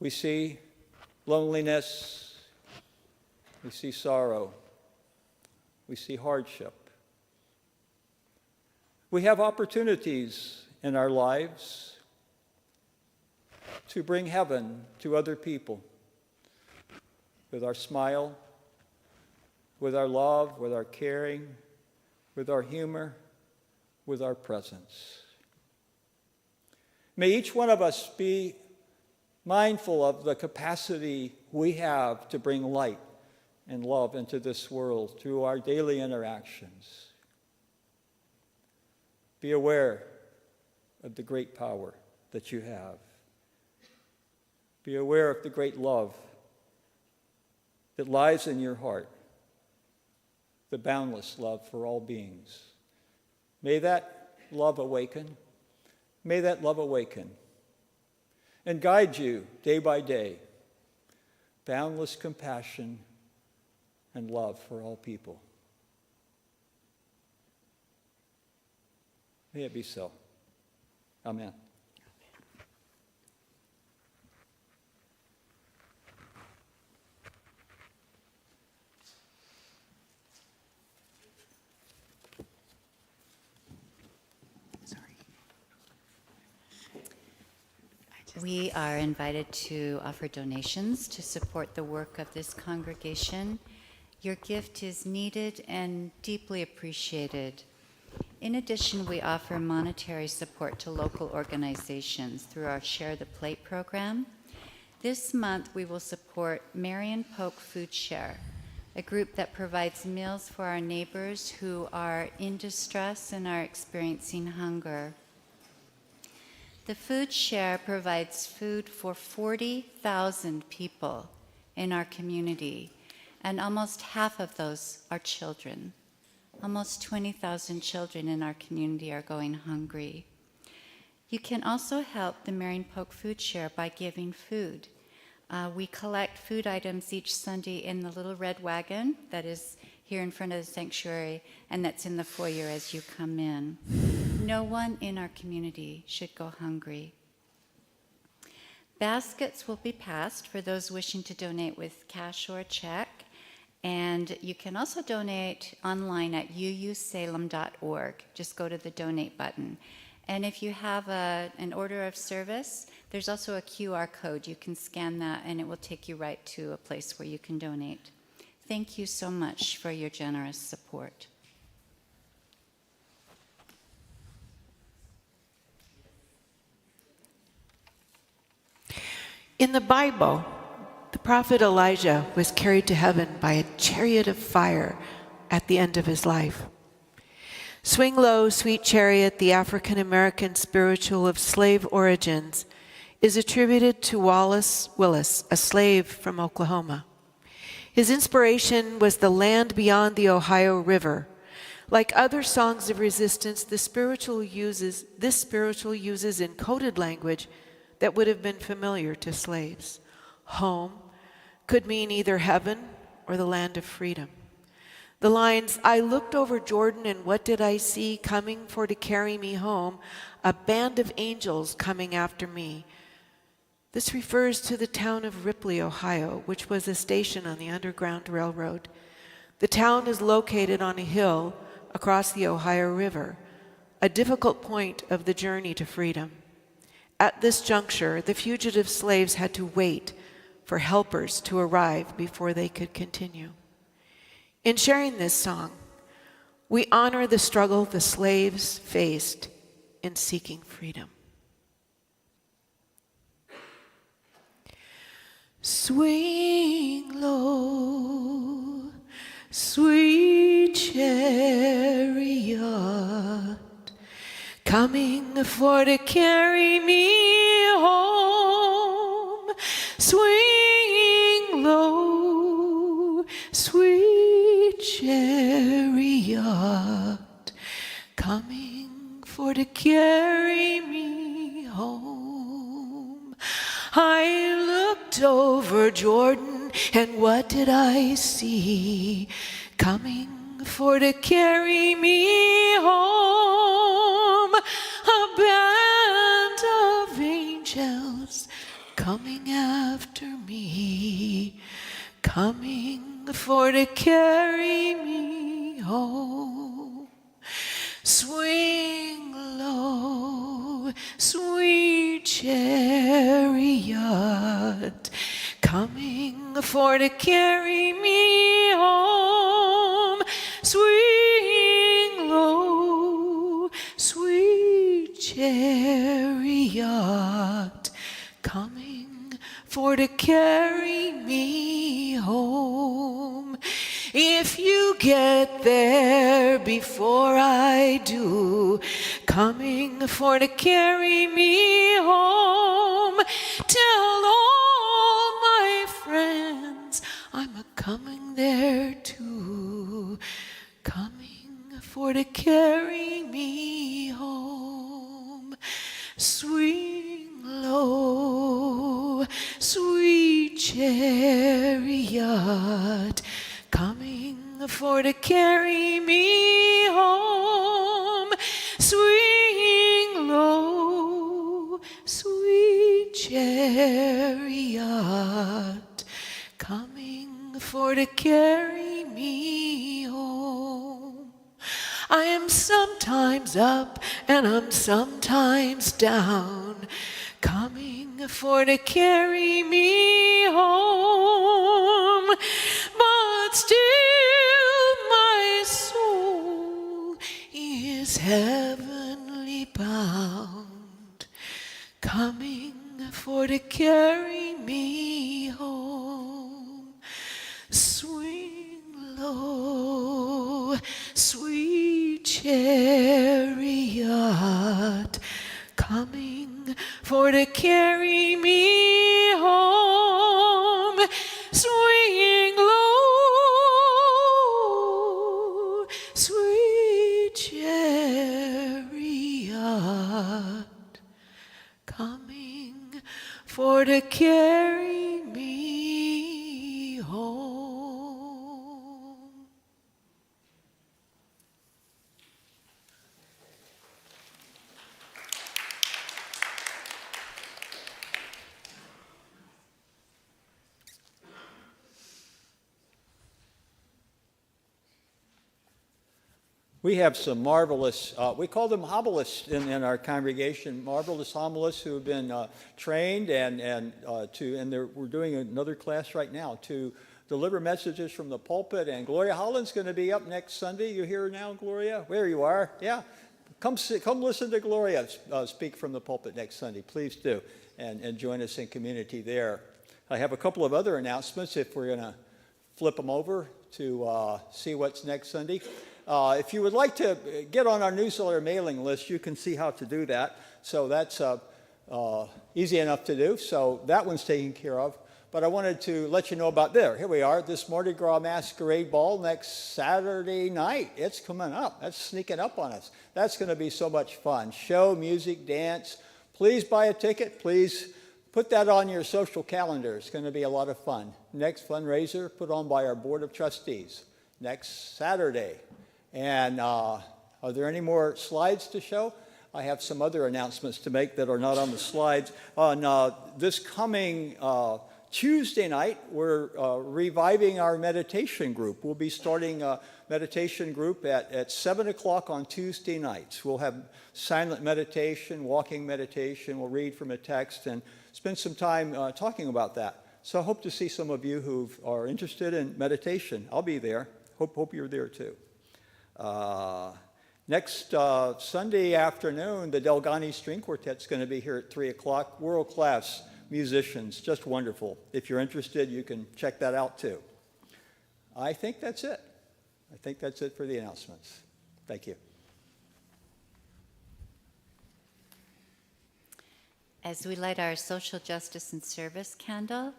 We see loneliness, we see sorrow, we see hardship. We have opportunities in our lives to bring heaven to other people with our smile, with our love, with our caring, with our humor, with our presence. May each one of us be mindful of the capacity we have to bring light and love into this world through our daily interactions. Be aware of the great power that you have. Be aware of the great love that lies in your heart, the boundless love for all beings. May that love awaken. May that love awaken and guide you day by day. Boundless compassion and love for all people. May it be so. Amen. We are invited to offer donations to support the work of this congregation. Your gift is needed and deeply appreciated. In addition, we offer monetary support to local organizations through our Share the Plate program. This month, we will support Marion Polk Food Share, a group that provides meals for our neighbors who are in distress and are experiencing hunger. The Food Share provides food for 40,000 people in our community, and almost half of those are children. Almost 20,000 children in our community are going hungry. You can also help the Marion Polk Food Share by giving food. We collect food items each Sunday in the little red wagon that is here in front of the sanctuary, and that's in the foyer as you come in. No one in our community should go hungry. Baskets will be passed for those wishing to donate with cash or a check, and you can also donate online at uusalem.org. Just go to the donate button. And if you have an order of service, there's also a QR code. You can scan that, and it will take you right to a place where you can donate. Thank you so much for your generous support. In the Bible, the prophet Elijah was carried to heaven by a chariot of fire at the end of his life. Swing Low, Sweet Chariot, the African-American spiritual of slave origins, is attributed to Wallace Willis, a slave from Oklahoma. His inspiration was the land beyond the Ohio River. Like other songs of resistance, this spiritual uses encoded language that would have been familiar to slaves. Home could mean either heaven or the land of freedom. The lines, "I looked over Jordan and what did I see? Coming for to carry me home, a band of angels coming after me." This refers to the town of Ripley, Ohio, which was a station on the Underground Railroad. The town is located on a hill across the Ohio River, a difficult point of the journey to freedom. At this juncture, the fugitive slaves had to wait for helpers to arrive before they could continue. In sharing this song, we honor the struggle the slaves faced in seeking freedom. Swing low, sweet chariot, coming for to carry me home. Swing low, sweet chariot, coming for to carry me home. I looked over Jordan, and what did I see? Coming for to carry me home, a band of angels coming after me, coming for to carry me home. Swing low, sweet chariot, coming for to carry me home. Swing low, sweet chariot, coming for to carry me home. If you get there before I do, coming for to carry me home, tell all my friends I'm a-coming there too, coming for to carry me home. Swing low, sweet chariot, coming for to carry me home. Swing low, sweet chariot, coming for to carry me home. I am sometimes up and I'm sometimes down, coming for to carry me home. But still my soul is heavenly bound, coming for to carry me home. Swing low, sweet chariot, coming for to carry me home. Swing low, sweet chariot, coming for to carry me home. We have some marvelous, we call them homilists in our congregation, marvelous homilists who have been trained and we're doing another class right now to deliver messages from the pulpit. And Gloria Holland's going to be up next Sunday. You here now, Gloria? There you are. Yeah. Come listen to Gloria speak from the pulpit next Sunday. Please do. And join us in community there. I have a couple of other announcements if we're going to flip them over to see what's next Sunday. If you would like to get on our newsletter mailing list, you can see how to do that. So that's easy enough to do. So that one's taken care of. But I wanted to let you know about there. Here we are, this Mardi Gras Masquerade Ball next Saturday night. It's coming up. That's sneaking up on us. That's going to be so much fun. Show, music, dance. Please buy a ticket. Please put that on your social calendar. It's going to be a lot of fun. Next fundraiser put on by our Board of Trustees next Saturday. And are there any more slides to show? I have some other announcements to make that are not on the slides. On this coming Tuesday night, we're reviving our meditation group. We'll be starting a meditation group at 7 o'clock on Tuesday nights. We'll have silent meditation, walking meditation. We'll read from a text and spend some time talking about that. So I hope to see some of you who are interested in meditation. I'll be there. Hope you're there too. Next Sunday afternoon, the Delgani String Quartet's going to be here at 3 o'clock. World-class musicians, just wonderful. If you're interested, you can check that out too. I think that's it. I think that's it for the announcements. Thank you. As we light our social justice and service candle,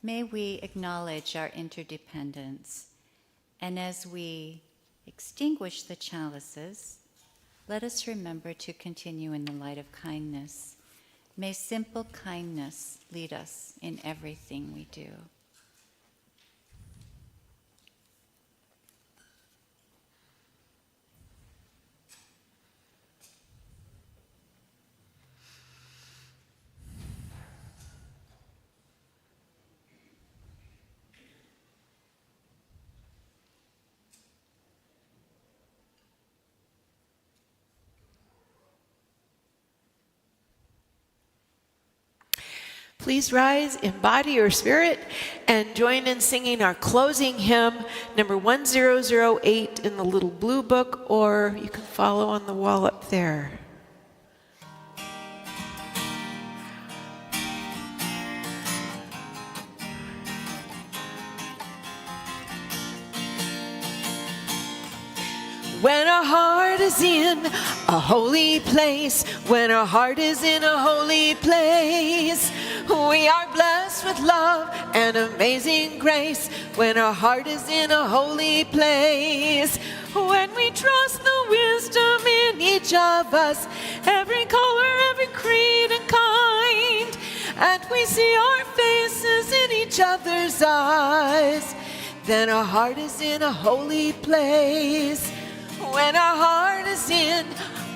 may we acknowledge our interdependence. And as we extinguish the chalices, let us remember to continue in the light of kindness. May simple kindness lead us in everything we do. Please rise in body or spirit and join in singing our closing hymn, number 1008 in the little blue book, or you can follow on the wall up there. When our heart is in a holy place, when our heart is in a holy place, we are blessed with love and amazing grace. When our heart is in a holy place, when we trust the wisdom in each of us, every color, every creed and kind, and we see our faces in each other's eyes, then our heart is in a holy place. When our heart is in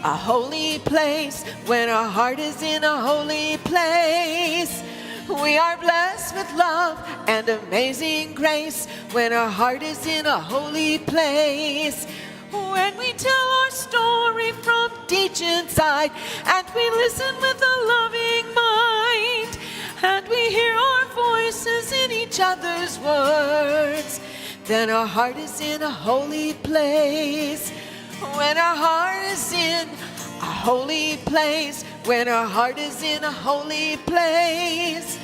a holy place, when our heart is in a holy place, we are blessed with love and amazing grace. When our heart is in a holy place, when we tell our story from deep inside, and we listen with a loving mind, and we hear our voices in each other's words, then our heart is in a holy place. When our heart is in a holy place, when our heart is in a holy place,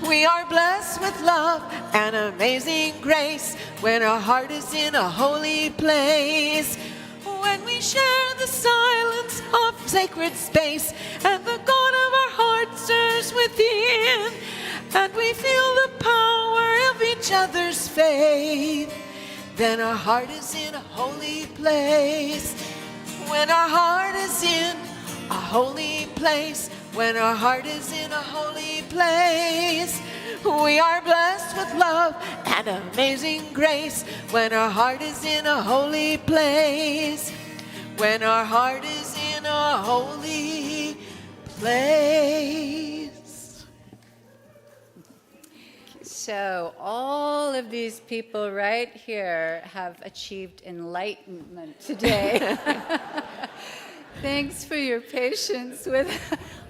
we are blessed with love and amazing grace. When our heart is in a holy place, when we share the silence of sacred space, and the God of our heart stirs within, and we feel the power of each other's faith, then our heart is in a holy place. When our heart is in a holy place, when our heart is in a holy place, we are blessed with love and amazing grace. When our heart is in a holy place, when our heart is in a holy place. So all of these people right here have achieved enlightenment today. Thanks for your patience with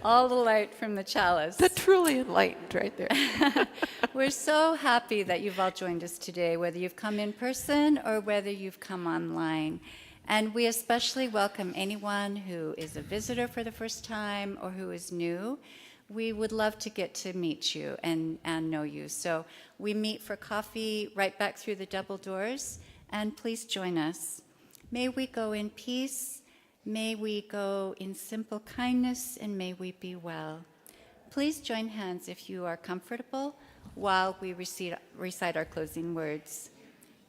all the light from the chalice. The truly enlightened right there. We're so happy that you've all joined us today, whether you've come in person or whether you've come online. And we especially welcome anyone who is a visitor for the first time or who is new. We would love to get to meet you and know you. So we meet for coffee right back through the double doors, and please join us. May we go in peace, may we go in simple kindness, and may we be well. Please join hands if you are comfortable while we recite our closing words.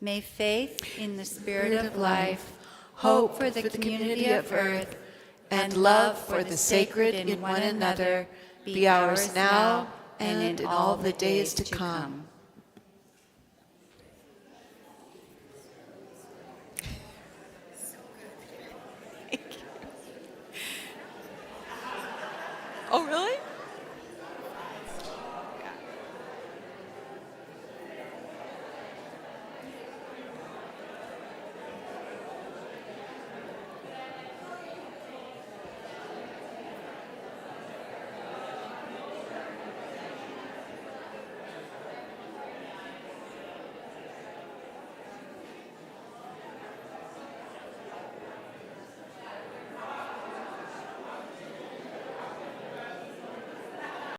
May faith in the Spirit of life, hope for the community of earth, and love for the sacred in one another be ours now and in all the days to come. Oh, really?